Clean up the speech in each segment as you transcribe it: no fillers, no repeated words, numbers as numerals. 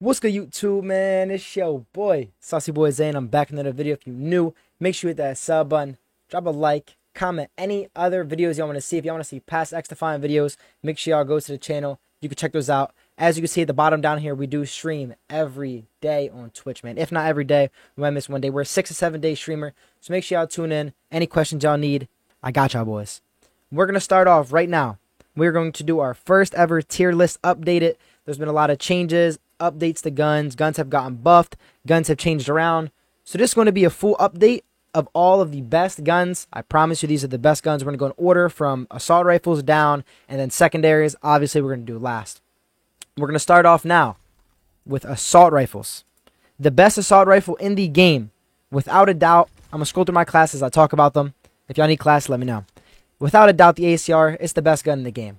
What's good, YouTube, man? It's your boy, Saucy Boy Zane. I'm back in another video. If you're new, make sure you hit that sub button, drop a like, comment any other videos y'all want to see. If y'all want to see past XDefiant videos, make sure y'all go to the channel. You can check those out. As you can see at the bottom down here, we do stream every day on Twitch, man. If not every day, we might miss one day. We're a 6 to 7 day streamer, so make sure y'all tune in. Any questions y'all need, I got y'all, boys. We're going to start off right now. We're going to do our first ever tier list updated. There's been a lot of changes, updates to guns. Guns have gotten buffed. Guns have changed around. So this is going to be a full update of all of the best guns. I promise you these are the best guns. We're going to go in order from assault rifles down, and then secondaries, obviously, we're going to do last. We're going to start off now with assault rifles. The best assault rifle in the game, without a doubt. I'm going to scroll through my classes. I talk about them. If y'all need class, let me know. Without a doubt, the ACR is the best gun in the game.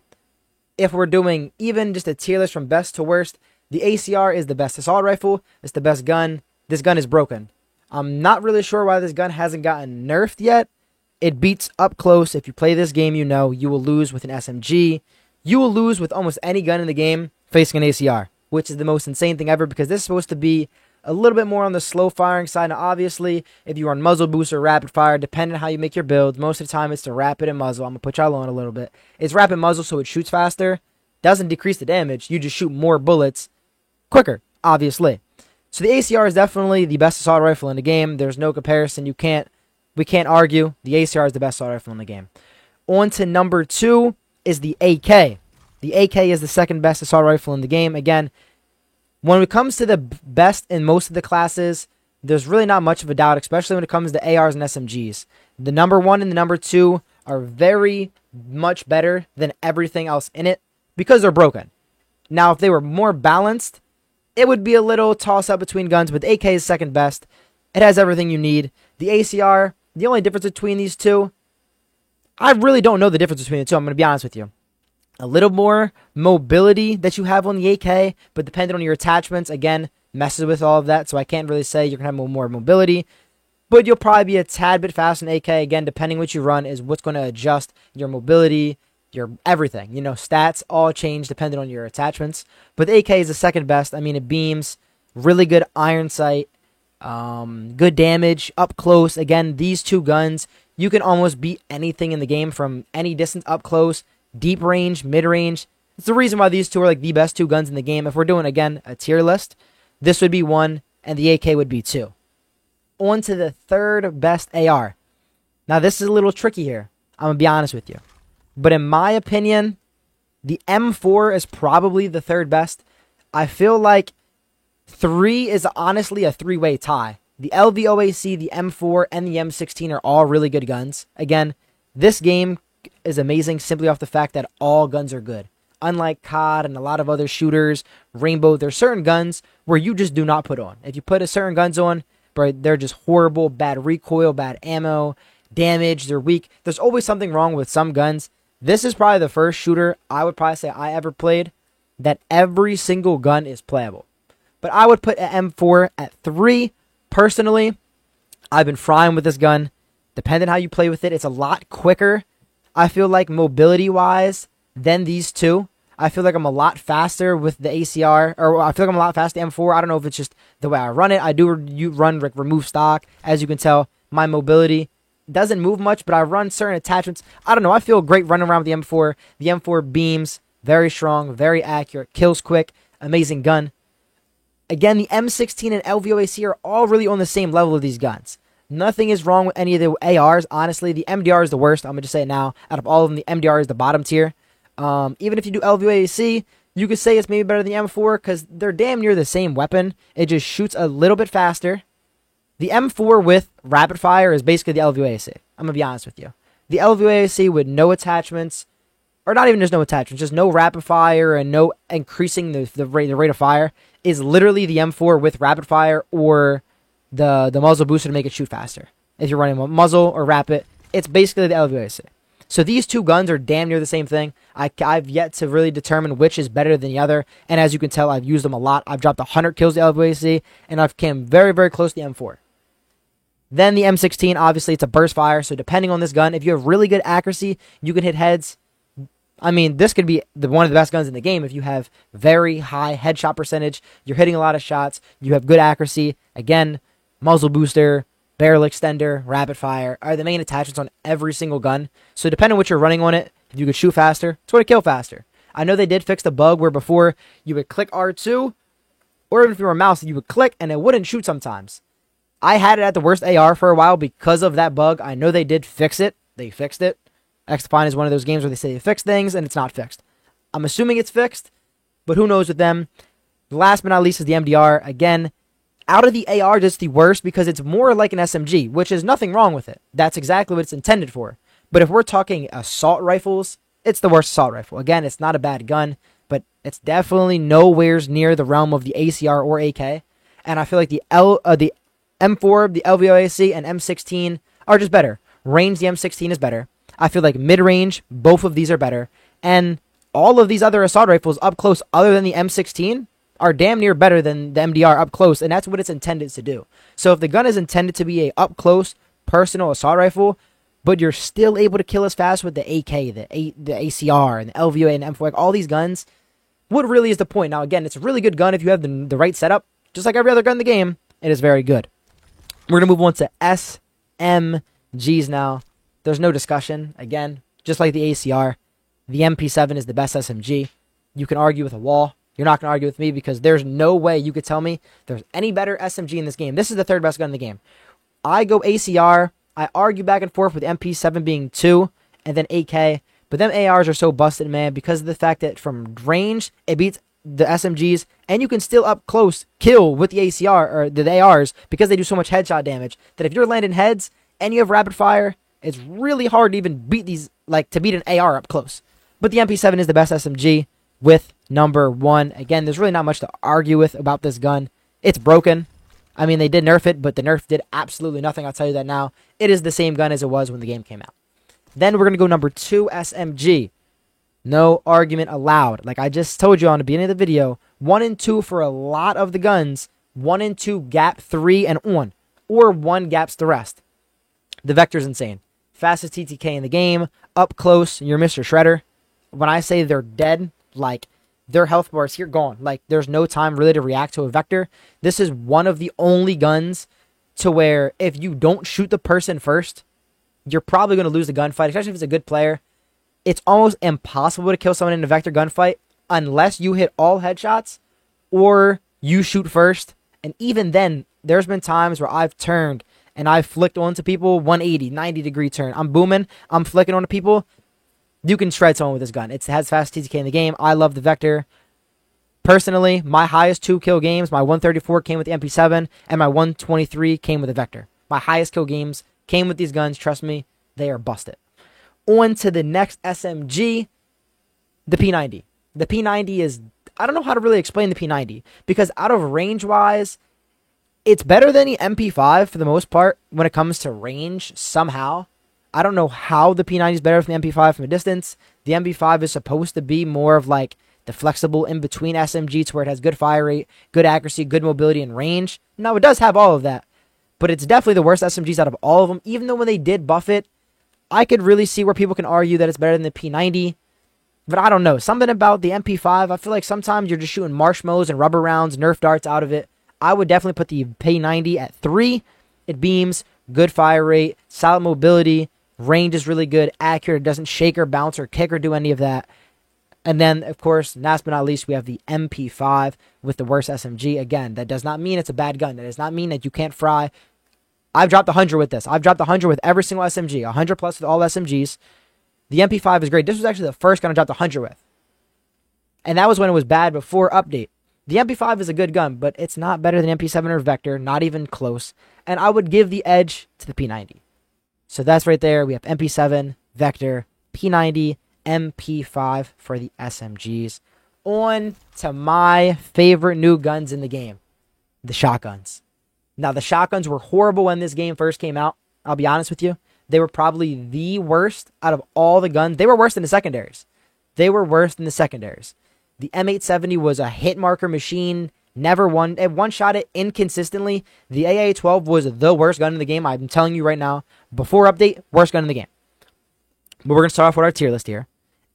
If we're doing even just a tier list from best to worst, the ACR is the best assault rifle. It's the best gun. This gun is broken. I'm not really sure why this gun hasn't gotten nerfed yet. It beats up close. If you play this game, you know you will lose with an SMG. You will lose with almost any gun in the game facing an ACR, which is the most insane thing ever because this is supposed to be a little bit more on the slow firing side. Now, obviously, if you run muzzle boost or rapid fire, depending on how you make your build, most of the time it's to rapid and muzzle. I'm going to put y'all on a little bit. It's rapid muzzle, so it shoots faster. Doesn't decrease the damage. You just shoot more bullets quicker, obviously. So the ACR is definitely the best assault rifle in the game. There's no comparison. We can't argue. The ACR is the best assault rifle in the game. On to number 2 is the AK. The AK is the second best assault rifle in the game. Again, when it comes to the best in most of the classes, there's really not much of a doubt, especially when it comes to ARs and SMGs. The number 1 and the number 2 are very much better than everything else in it because they're broken. Now, if they were more balanced, it would be a little toss-up between guns, but the AK is second best. It has everything you need. The ACR, the only difference between these two, I really don't know the difference between the two, I'm going to be honest with you. A little more mobility that you have on the AK, but depending on your attachments, again, messes with all of that, so I can't really say you're going to have more mobility. But you'll probably be a tad bit faster in AK. Again, depending what you run is what's going to adjust your mobility, your everything. You know, stats all change depending on your attachments. But the AK is the second best. I mean, it beams, really good iron sight, good damage, up close. Again, these two guns, you can almost beat anything in the game from any distance up close, deep range, mid range. It's the reason why these two are like the best two guns in the game. If we're doing, again, a tier list, this would be 1 and the AK would be 2. On to the third best AR. Now, this is a little tricky here. I'm going to be honest with you. But in my opinion, the M4 is probably the third best. I feel like 3 is honestly a three-way tie. The LVOAC, the M4, and the M16 are all really good guns. Again, this game is amazing simply off the fact that all guns are good. Unlike COD and a lot of other shooters, Rainbow, there's certain guns where you just do not put on. If you put a certain guns on, bro, they're just horrible, bad recoil, bad ammo, damage, they're weak. There's always something wrong with some guns. This is probably the first shooter I would probably say I ever played that every single gun is playable. But I would put an M4 at 3. Personally, I've been frying with this gun. Depending on how you play with it, it's a lot quicker, I feel like, mobility-wise, than these two. I feel like I'm a lot faster with the ACR, or I feel like I'm a lot faster M4. I don't know if it's just the way I run it. I do run like remove stock. As you can tell, my mobility doesn't move much, but I run certain attachments. I don't know. I feel great running around with the M4. The M4 beams, very strong, very accurate, kills quick, amazing gun. Again, the M16 and LVOAC are all really on the same level of these guns. Nothing is wrong with any of the ARs. Honestly, the MDR is the worst. I'm going to just say it now. Out of all of them, the MDR is the bottom tier. Even if you do LVOAC, you could say it's maybe better than the M4 because they're damn near the same weapon. It just shoots a little bit faster. The M4 with rapid fire is basically the LVOAC. I'm going to be honest with you. The LVOAC with no attachments, or not even just no attachments, just no rapid fire and no increasing the rate of fire, is literally the M4 with rapid fire or the muzzle booster to make it shoot faster. If you're running muzzle or rapid, it's basically the LVOAC. So these two guns are damn near the same thing. I've yet to really determine which is better than the other. And as you can tell, I've used them a lot. I've dropped 100 kills with the LVOAC, and I've came very, very close to the M4. Then the M16, obviously, it's a burst fire. So depending on this gun, if you have really good accuracy, you can hit heads. I mean, this could be one of the best guns in the game if you have very high headshot percentage, you're hitting a lot of shots, you have good accuracy. Again, muzzle booster, barrel extender, rapid fire are the main attachments on every single gun. So depending on what you're running on it, if you could shoot faster, it's going to kill faster. I know they did fix the bug where before you would click R2, or even if you were a mouse, you would click and it wouldn't shoot sometimes. I had it at the worst AR for a while because of that bug. I know they did fix it. They fixed it. XDefiant is one of those games where they say they fix things and it's not fixed. I'm assuming it's fixed, but who knows with them. Last but not least is the MDR. Again, out of the AR, it's the worst because it's more like an SMG, which is nothing wrong with it. That's exactly what it's intended for. But if we're talking assault rifles, it's the worst assault rifle. Again, it's not a bad gun, but it's definitely nowhere near the realm of the ACR or AK. And I feel like the M4, the LVOAC, and M16 are just better. Range, the M16 is better. I feel like mid-range, both of these are better. And all of these other assault rifles up close, other than the M16, are damn near better than the MDR up close, and that's what it's intended to do. So if the gun is intended to be a up-close, personal assault rifle, but you're still able to kill as fast with the AK, the ACR, and the LVOA, and M4, like all these guns, what really is the point? Now, again, it's a really good gun if you have the right setup. Just like every other gun in the game, it is very good. We're going to move on to SMGs now. There's no discussion. Again, just like the ACR, the MP7 is the best SMG. You can argue with a wall. You're not going to argue with me because there's no way you could tell me there's any better SMG in this game. This is the third best gun in the game. I go ACR. I argue back and forth with MP7 being 2 and then AK. But them ARs are so busted, man, because of the fact that from range, it beats the SMGs, and you can still up close kill with the ACR or the ARs because they do so much headshot damage that if you're landing heads and you have rapid fire, it's really hard to even beat these, like to beat an AR up close. But the MP7 is the best SMG with number 1. Again, there's really not much to argue with about this gun. It's broken. I mean, they did nerf it, but the nerf did absolutely nothing. I'll tell you that now. It is the same gun as it was when the game came out. Then we're going to go number 2, SMG. No argument allowed. Like I just told you on the beginning of the video, 1 and 2 for a lot of the guns, 1 and 2 gap 3 and on, or 1 gaps the rest. The Vector's insane. Fastest TTK in the game, up close, you're Mr. Shredder. When I say they're dead, like their health bars here gone. Like there's no time really to react to a Vector. This is one of the only guns to where if you don't shoot the person first, you're probably going to lose the gunfight, especially if it's a good player. It's almost impossible to kill someone in a Vector gunfight unless you hit all headshots or you shoot first. And even then, there's been times where I've turned and I've flicked onto people 180, 90-degree turn. I'm booming. I'm flicking onto people. You can shred someone with this gun. It has fast TTK in the game. I love the Vector. Personally, my highest 2 kill games, my 134 came with the MP7 and my 123 came with the Vector. My highest kill games came with these guns. Trust me, they are busted. On to the next SMG, the P90. The P90 is, I don't know how to really explain the P90, because out of range-wise, it's better than the MP5 for the most part when it comes to range somehow. I don't know how the P90 is better than the MP5 from a distance. The MP5 is supposed to be more of like the flexible in-between SMG to where it has good fire rate, good accuracy, good mobility, and range. Now, it does have all of that, but it's definitely the worst SMGs out of all of them, even though when they did buff it, I could really see where people can argue that it's better than the P90, but I don't know. Something about the MP5, I feel like sometimes you're just shooting marshmallows and rubber rounds, Nerf darts out of it. I would definitely put the P90 at 3. It beams, good fire rate, solid mobility, range is really good, accurate, it doesn't shake or bounce or kick or do any of that. And then, of course, last but not least, we have the MP5 with the worst SMG. Again, that does not mean it's a bad gun. That does not mean that you can't fry. I've dropped 100 with this. I've dropped 100 with every single SMG. 100 plus with all SMGs. The MP5 is great. This was actually the first gun I dropped 100 with. And that was when it was bad before update. The MP5 is a good gun, but it's not better than MP7 or Vector. Not even close. And I would give the edge to the P90. So that's right there. We have MP7, Vector, P90, MP5 for the SMGs. On to my favorite new guns in the game. The shotguns. Now, the shotguns were horrible when this game first came out. I'll be honest with you. They were probably the worst out of all the guns. They were worse than the secondaries. The M870 was a hit marker machine. Never won. It one-shot it inconsistently. The AA-12 was the worst gun in the game. I'm telling you right now. Before update, worst gun in the game. But we're going to start off with our tier list here.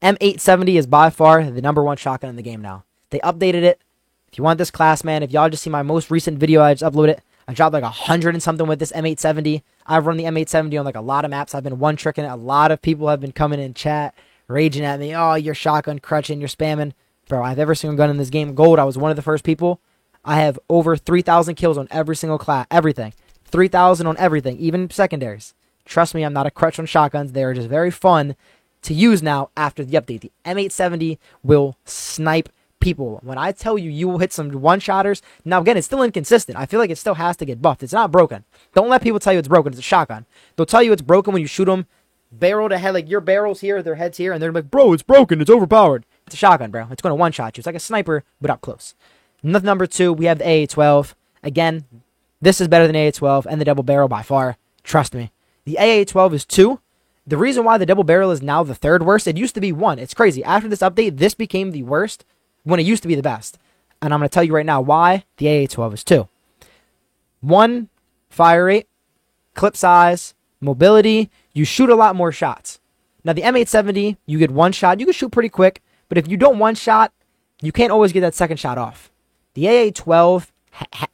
M870 is by far the #1 shotgun in the game now. They updated it. If you want this class, man, if y'all just see my most recent video, I just uploaded it. I dropped like 100 and something with this M870. I've run the M870 on like a lot of maps. I've been one-tricking it. A lot of people have been coming in chat, raging at me. Oh, you're shotgun crutching, you're spamming. Bro, I have every single gun in this game. Gold, I was one of the first people. I have over 3,000 kills on every single class. Everything. 3,000 on everything, even secondaries. Trust me, I'm not a crutch on shotguns. They are just very fun to use now after the update. The M870 will snipe people. When I tell you, you will hit some one-shotters. Now, again, it's still inconsistent. I feel like it still has to get buffed. It's not broken. Don't let people tell you it's broken. It's a shotgun. They'll tell you it's broken when you shoot them barrel to head. Like, your barrel's here, their head's here, and they're like, bro, it's broken. It's overpowered. It's a shotgun, bro. It's going to one-shot you. It's like a sniper, but up close. Number 2, we have the AA-12. Again, this is better than AA-12 and the double barrel by far. Trust me. The AA-12 is 2. The reason why the double barrel is now the 3rd worst, it used to be 1. It's crazy. After this update, this became the worst when it used to be the best. And I'm going to tell you right now why the AA-12 is 2. 1, fire rate, clip size, mobility. You shoot a lot more shots. Now, the M870, you get one shot. You can shoot pretty quick. But if you don't one shot, you can't always get that second shot off. The AA-12,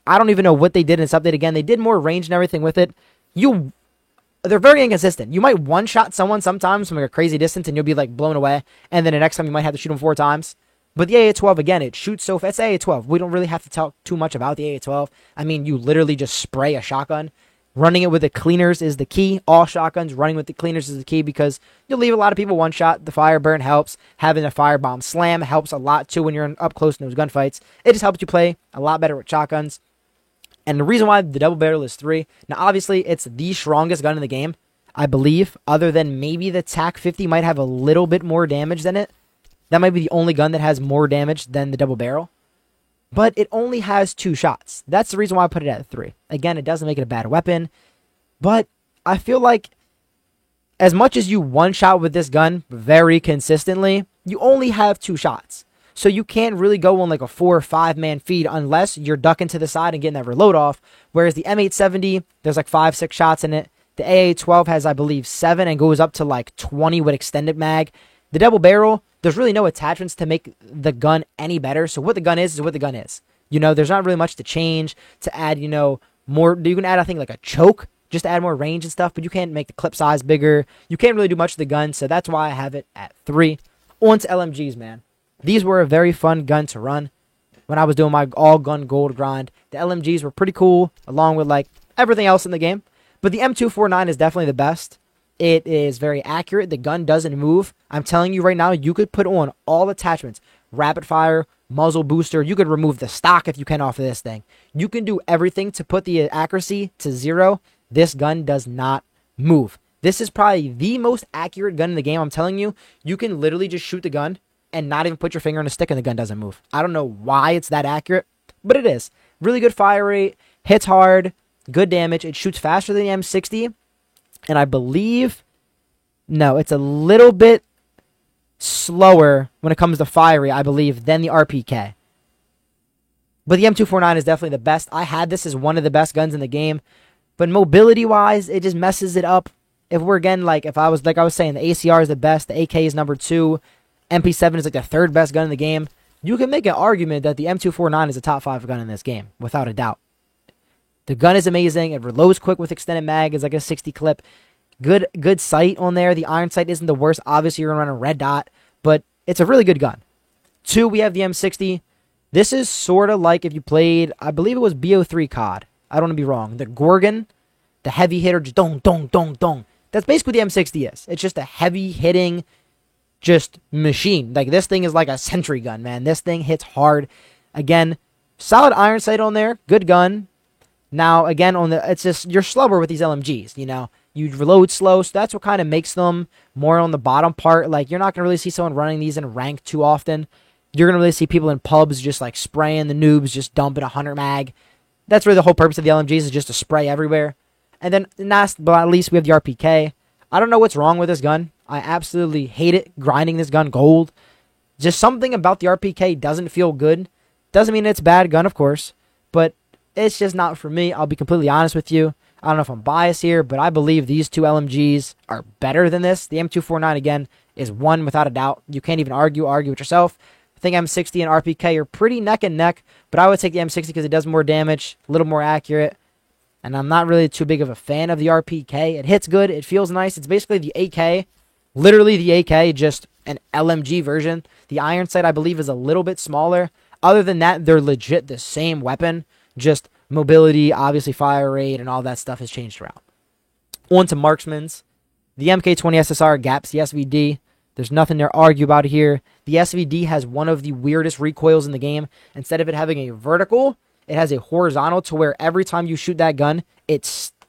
I don't even know what they did in this update again. They did more range and everything with it. They're very inconsistent. You might one-shot someone sometimes from like a crazy distance and you'll be like blown away. And then the next time you might have to shoot them 4 times. But the AA-12, again, it shoots so fast. It's AA-12. We don't really have to talk too much about the AA-12. I mean, you literally just spray a shotgun. Running it with the cleaners is the key. All shotguns, running with the cleaners is the key because you'll leave a lot of people one shot. The fire burn helps. Having a firebomb slam helps a lot too when you're up close in those gunfights. It just helps you play a lot better with shotguns. And the reason why the double barrel is 3, now obviously it's the strongest gun in the game, I believe, other than maybe the TAC-50 might have a little bit more damage than it. That might be the only gun that has more damage than the double barrel. But it only has 2 shots. That's the reason why I put it at 3. Again, it doesn't make it a bad weapon. But I feel like as much as you one-shot with this gun very consistently, you only have 2 shots. So you can't really go on like a 4 or 5-man feed unless you're ducking to the side and getting that reload off. Whereas the M870, there's like 5, 6 shots in it. The AA-12 has, I believe, 7 and goes up to like 20 with extended mag. The double barrel, there's really no attachments to make the gun any better. So what the gun is what the gun is. You know, there's not really much to change, to add, you know, more. You can add, I think, like a choke just to add more range and stuff, but you can't make the clip size bigger. You can't really do much to the gun, so that's why I have it at 3. On to LMGs, man. These were a very fun gun to run when I was doing my all-gun gold grind. The LMGs were pretty cool, along with, like, everything else in the game. But the M249 is definitely the best. It is very accurate. The gun doesn't move. I'm telling you right now, you could put on all attachments. Rapid fire, muzzle booster. You could remove the stock if you can off of this thing. You can do everything to put the accuracy to 0. This gun does not move. This is probably the most accurate gun in the game. I'm telling you, you can literally just shoot the gun and not even put your finger on the stick and the gun doesn't move. I don't know why it's that accurate, but it is. Really good fire rate, hits hard, good damage. It shoots faster than the M60. And I believe, no, it's a little bit slower when it comes to fire rate, I believe, than the RPK. But the M249 is definitely the best. I had this as one of the best guns in the game. But mobility-wise, it just messes it up. If we're, again, like I was saying, the ACR is the best. The AK is number 2. MP7 is like the 3rd best gun in the game. You can make an argument that the M249 is a top 5 gun in this game, without a doubt. The gun is amazing. It reloads quick with extended mag. It's like a 60 clip. Good sight on there. The iron sight isn't the worst. Obviously, you're going to run a red dot, but it's a really good gun. 2, we have the M60. This is sort of like if you played, I believe it was BO3 COD. I don't want to be wrong. The Gorgon, the heavy hitter, just dong, dong, dong, dong. That's basically what the M60 is. It's just a heavy hitting, just machine. Like, this thing is like a sentry gun, man. This thing hits hard. Again, solid iron sight on there. Good gun. Now, again, it's just, you're slower with these LMGs, you know. You reload slow, so that's what kind of makes them more on the bottom part. Like, you're not going to really see someone running these in rank too often. You're going to really see people in pubs just, like, spraying the noobs, just dumping 100 mag. That's really the whole purpose of the LMGs, is just to spray everywhere. And then, last but not least, we have the RPK. I don't know what's wrong with this gun. I absolutely hate it, grinding this gun gold. Just something about the RPK doesn't feel good. Doesn't mean it's a bad gun, of course, but it's just not for me. I'll be completely honest with you. I don't know if I'm biased here, but I believe these two LMGs are better than this. The M249, again, is one without a doubt. You can't even argue with yourself. I think M60 and RPK are pretty neck and neck, but I would take the M60 because it does more damage, a little more accurate, and I'm not really too big of a fan of the RPK. It hits good. It feels nice. It's basically the AK, literally the AK, just an LMG version. The iron sight, I believe, is a little bit smaller. Other than that, they're legit the same weapon, just mobility, obviously fire rate, and all that stuff has changed around. On to marksman's. The MK20 SSR gaps the SVD. There's nothing to argue about here. The SVD has one of the weirdest recoils in the game. Instead of it having a vertical, it has a horizontal to where every time you shoot that gun, it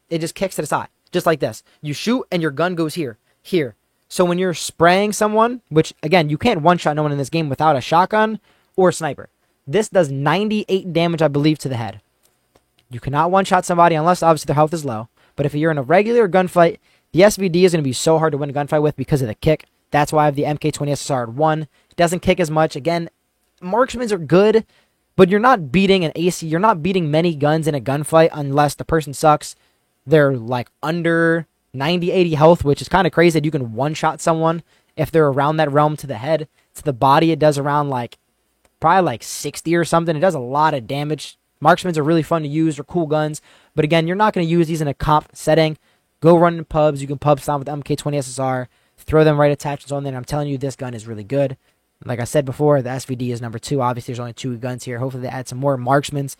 just kicks to the side. Just like this. You shoot and your gun goes here. So when you're spraying someone, which again, you can't one-shot no one in this game without a shotgun or a sniper. This does 98 damage, I believe, to the head. You cannot one-shot somebody unless obviously their health is low. But if you're in a regular gunfight, the SVD is going to be so hard to win a gunfight with because of the kick. That's why I have the MK20 SSR at 1. It doesn't kick as much. Again, marksmen are good, but you're not beating an AC. You're not beating many guns in a gunfight unless the person sucks. They're like under 90, 80 health, which is kind of crazy that you can one-shot someone if they're around that realm to the head. To the body, it does around probably like 60 or something. It does a lot of damage. Marksmen are really fun to use. They're cool guns. But again, you're not going to use these in a comp setting. Go run in pubs. You can pub stomp with the MK20 SSR. Throw them right attachments on there. And I'm telling you, this gun is really good. Like I said before, the SVD is number 2. Obviously, there's only 2 guns here. Hopefully, they add some more marksmans.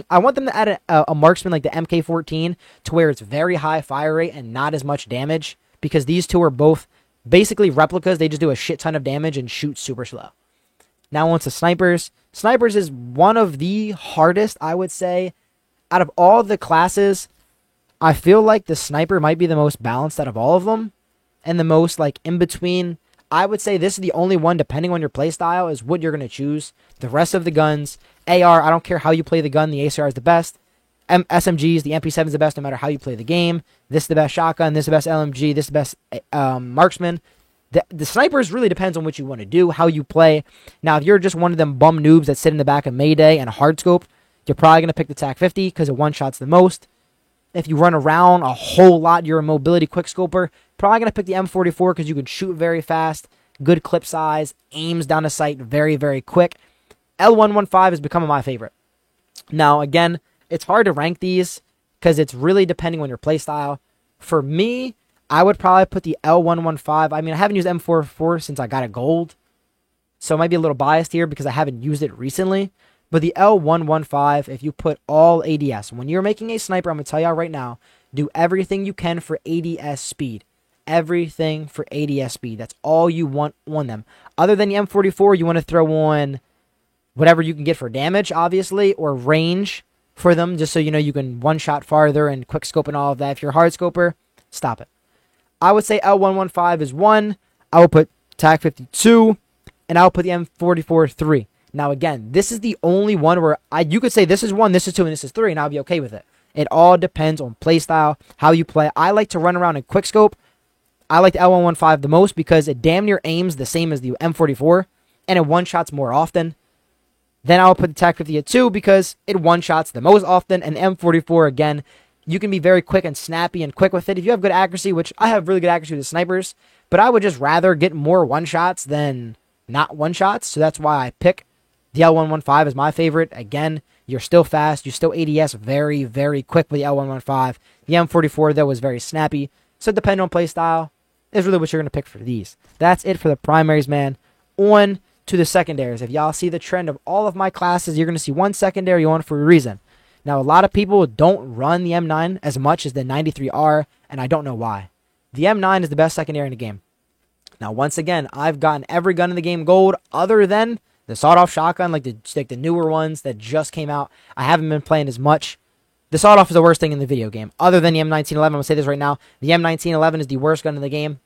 I want them to add a marksman like the MK14 to where it's very high fire rate and not as much damage. Because these two are both basically replicas. They just do a shit ton of damage and shoot super slow. Now on to snipers. Snipers is one of the hardest, I would say. Out of all the classes, I feel like the sniper might be the most balanced out of all of them. And the most in between. I would say this is the only one, depending on your playstyle, is what you're going to choose. The rest of the guns, AR, I don't care how you play the gun, the ACR is the best. SMGs, the MP7 is the best no matter how you play the game. This is the best shotgun, this is the best LMG, this is the best marksman. The snipers really depends on what you want to do, how you play. Now, if you're just one of them bum noobs that sit in the back of Mayday and hardscope, you're probably going to pick the TAC-50 because it one-shots the most. If you run around a whole lot, you're a mobility quickscoper, probably going to pick the M44 because you can shoot very fast, good clip size, aims down the sight very, very quick. L115 is becoming my favorite. Now, again, it's hard to rank these because it's really depending on your playstyle. For me, I would probably put the L115. I mean, I haven't used M44 since I got a gold, so I might be a little biased here because I haven't used it recently. But the L115, if you put all ADS, when you're making a sniper, I'm going to tell y'all right now, do everything you can for ADS speed. Everything for ADS speed. That's all you want on them. Other than the M44, you want to throw on whatever you can get for damage, obviously, or range for them, just so you know you can one-shot farther and quick-scope and all of that. If you're a hard-scoper, stop it. I would say L115 is 1. I will put TAC-52, and I will put the M44 3. Now, again, this is the only one where you could say this is 1, this is 2, and this is 3, and I'll be okay with it. It all depends on playstyle, how you play. I like to run around in quickscope. I like the L115 the most because it damn near aims the same as the M44, and it one-shots more often. Then I'll put the TAC-50 at 2 because it one-shots the most often, and M44, again, you can be very quick and snappy and quick with it. If you have good accuracy, which I have really good accuracy with the snipers, but I would just rather get more one-shots than not one-shots, so that's why I pick the L115 is my favorite. Again, you're still fast. You still ADS very, very quick with the L115. The M44, though, was very snappy. So depending on playstyle, is really what you're going to pick for these. That's it for the primaries, man. On to the secondaries. If y'all see the trend of all of my classes, you're going to see one secondary on for a reason. Now, a lot of people don't run the M9 as much as the 93R, and I don't know why. The M9 is the best secondary in the game. Now, once again, I've gotten every gun in the game gold other than the sawed-off shotgun, like the newer ones that just came out. I haven't been playing as much. The sawed-off is the worst thing in the video game. Other than the M1911, I'm going to say this right now. The M1911 is the worst gun in the game.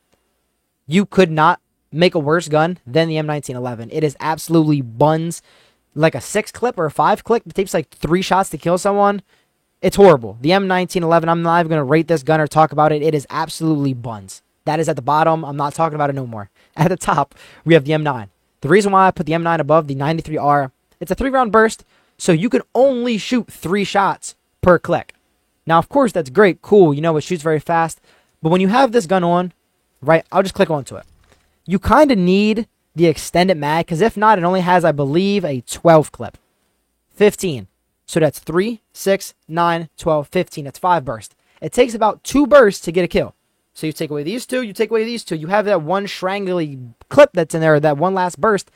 You could not make a worse gun than the M1911. It is absolutely buns. Like a 6-clip or a 5-clip. It takes like 3 shots to kill someone. It's horrible. The M1911, I'm not even going to rate this gun or talk about it. It is absolutely buns. That is at the bottom. I'm not talking about it no more. At the top, we have the M9. The reason why I put the M9 above the 93R, it's a 3-round burst, so you can only shoot 3 shots per click. Now, of course, that's great, cool, you know, it shoots very fast. But when you have this gun on, right, I'll just click onto it. You kind of need the extended mag, because if not, it only has, I believe, a 12 clip. 15. So that's 3, 6, 9, 12, 15. That's 5 bursts. It takes about 2 bursts to get a kill. So you take away these 2, you take away these 2. You have that one strangly clip that's in there, that one last burst.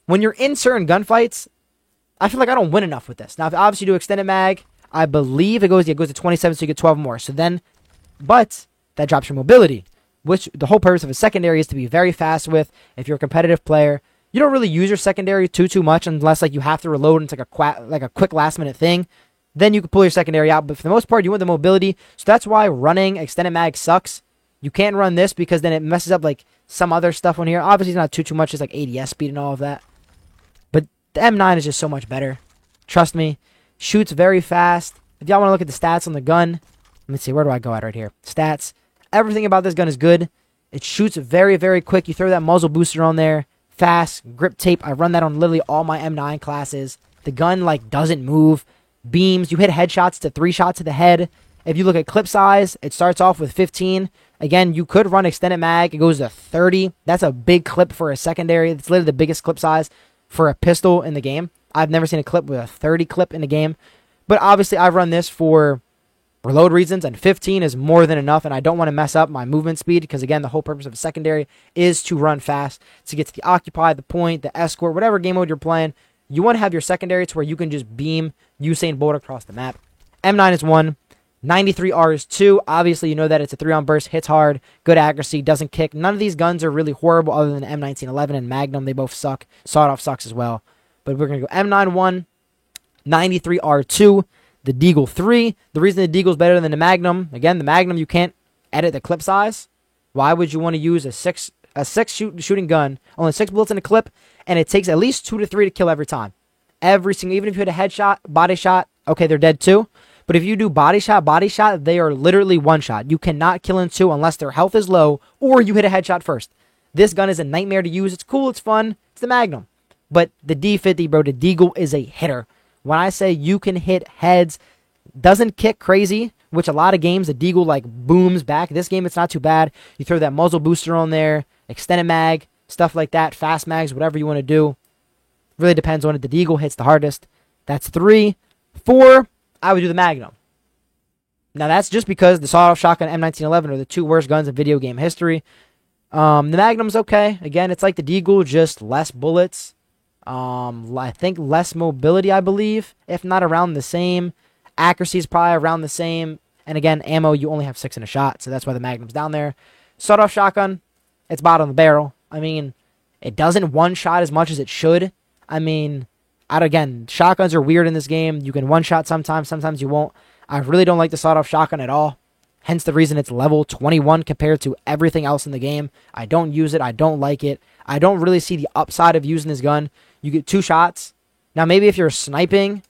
When you're in certain gunfights, I feel like I don't win enough with this. Now, if obviously you do extended mag, I believe it goes to 27, so you get 12 more. So then, but that drops your mobility, which the whole purpose of a secondary is to be very fast with. If you're a competitive player, you don't really use your secondary too much unless like you have to reload and it's like a quick last minute thing. Then you can pull your secondary out. But for the most part, you want the mobility. So that's why running extended mag sucks. You can't run this because then it messes up like some other stuff on here. Obviously, it's not too much. It's like ADS speed and all of that. But the M9 is just so much better. Trust me. Shoots very fast. If y'all want to look at the stats on the gun, let me see. Where do I go at right here? Stats. Everything about this gun is good. It shoots very, very quick. You throw that muzzle booster on there. Fast. Grip tape. I run that on literally all my M9 classes. The gun like doesn't move. Beams. You hit headshots to 3 shots to the head. If you look at clip size, it starts off with 15. Again, you could run extended mag. It goes to 30. That's a big clip for a secondary. It's literally the biggest clip size for a pistol in the game. I've never seen a clip with a 30 clip in the game. But obviously, I run this for reload reasons, and 15 is more than enough, and I don't want to mess up my movement speed because, again, the whole purpose of a secondary is to run fast, to get to the occupy, the point, the escort, whatever game mode you're playing. You want to have your secondary to where you can just beam Usain Bolt across the map. M9 is 1. 93R is 2. Obviously, you know that it's a 3-round burst, hits hard, good accuracy, doesn't kick. None of these guns are really horrible other than M1911 and Magnum. They both suck. Sawed-off sucks as well. But we're going to go M9 1, 93R2, the Deagle 3. The reason the Deagle is better than the Magnum, again, the Magnum, you can't edit the clip size. Why would you want to use a six shooting gun, only 6 bullets in a clip, and it takes at least 2 to 3 to kill every time. Every single, even if you hit a headshot, body shot, okay, they're dead too. But if you do body shot, they are literally one shot. You cannot kill in 2 unless their health is low or you hit a headshot first. This gun is a nightmare to use. It's cool, it's fun, it's the Magnum. But the D50, bro, the Deagle is a hitter. When I say you can hit heads, doesn't kick crazy, which a lot of games, the Deagle like booms back. This game, it's not too bad. You throw that muzzle booster on there, extended mag, stuff like that, fast mags, whatever you want to do. Really depends on it. The Deagle hits the hardest. That's 3. 4, I would do the Magnum. Now, that's just because the sawed-off shotgun and M1911 are the 2 worst guns in video game history. The Magnum's okay. Again, it's like the Deagle, just less bullets. I think less mobility, I believe, if not around the same. Accuracy is probably around the same. And again, ammo, you only have 6 in a shot, so that's why the Magnum's down there. Sawed-off shotgun, it's bottom of the barrel. I mean, it doesn't one-shot as much as it should. I mean, again, shotguns are weird in this game. You can one-shot sometimes you won't. I really don't like the sawed-off shotgun at all. Hence the reason it's level 21 compared to everything else in the game. I don't use it. I don't like it. I don't really see the upside of using this gun. You get 2 shots. Now, maybe if you're sniping,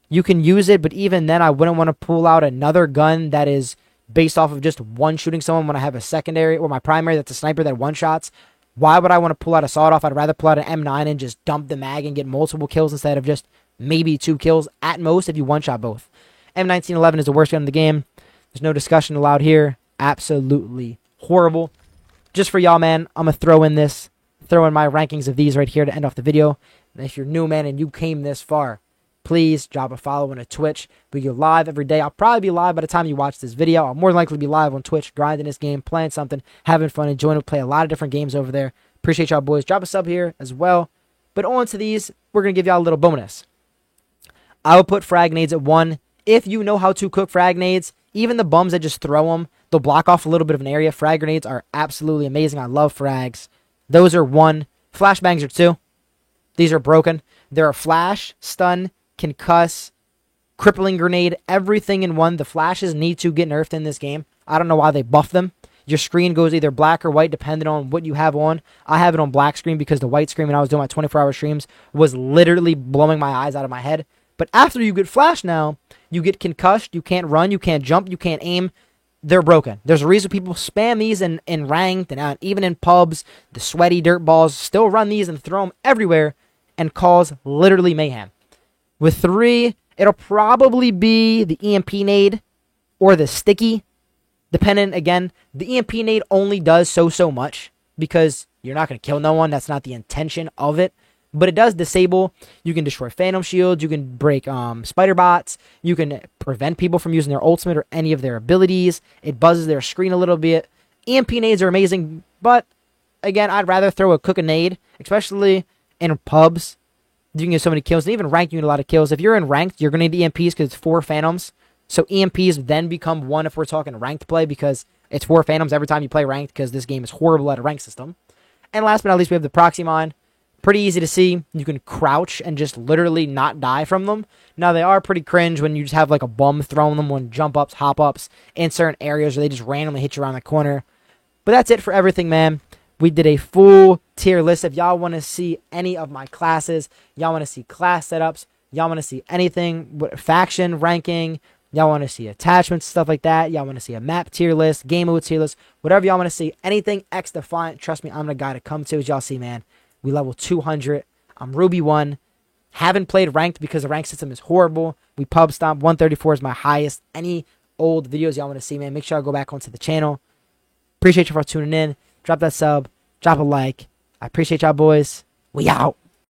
you can use it, but even then, I wouldn't want to pull out another gun that is based off of just one shooting someone when I have a secondary or my primary that's a sniper that one-shots. Why would I want to pull out a sawed-off? I'd rather pull out an M9 and just dump the mag and get multiple kills instead of just maybe 2 kills at most if you one-shot both. M1911 is the worst gun in the game. There's no discussion allowed here. Absolutely horrible. Just for y'all, man, I'm going to throw in my rankings of these right here to end off the video. And if you're new, man, and you came this far, please drop a follow on a Twitch. We go live every day. I'll probably be live by the time you watch this video. I'll more than likely be live on Twitch, grinding this game, playing something, having fun, enjoying it. Play a lot of different games over there. Appreciate y'all, boys. Drop a sub here as well. But on to these, we're going to give y'all a little bonus. I will put frag nades at 1. If you know how to cook frag nades, even the bums that just throw them, they'll block off a little bit of an area. Frag grenades are absolutely amazing. I love frags. Those are 1. Flashbangs are 2. These are broken. They're a flash, stun, concuss, crippling grenade, everything in 1. The flashes need to get nerfed in this game. I don't know why they buff them. Your screen goes either black or white depending on what you have on. I have it on black screen because the white screen when I was doing my 24-hour streams was literally blowing my eyes out of my head. But after you get flash now, you get concussed, you can't run, you can't jump, you can't aim. They're broken. There's a reason people spam these in ranked and even in pubs. The sweaty dirt balls still run these and throw them everywhere and cause literally mayhem. With 3, it'll probably be the EMP nade. or the sticky. Depending, again, the EMP nade only does so much because you're not going to kill no one. That's not the intention of it. But it does disable. You can destroy phantom shields. You can break spider bots. You can prevent people from using their ultimate or any of their abilities. It buzzes their screen a little bit. EMP nades are amazing, but again, I'd rather throw a cook a nade, especially in pubs. You can get so many kills, and even ranked, you get a lot of kills. If you're in ranked, you're going to need EMPs because it's 4 phantoms. So EMPs then become 1 if we're talking ranked play because it's 4 phantoms every time you play ranked because this game is horrible at a ranked system. And last but not least, we have the proxy mine. Pretty easy to see. You can crouch and just literally not die from them. Now, they are pretty cringe when you just have like a bum throwing them when jump ups, hop ups in certain areas where they just randomly hit you around the corner. But that's it for everything, man. We did a full tier list. If y'all want to see any of my classes, y'all want to see class setups, y'all want to see anything, faction ranking, y'all want to see attachments, stuff like that, y'all want to see a map tier list, game mode tier list, whatever y'all want to see, anything XDefiant, trust me, I'm the guy to come to. As y'all see, man, we level 200. I'm Ruby 1. Haven't played ranked because the rank system is horrible. We pub stomp. 134 is my highest. Any old videos y'all want to see, man, make sure I go back onto the channel. Appreciate you for tuning in. Drop that sub. Drop a like. I appreciate y'all, boys. We out.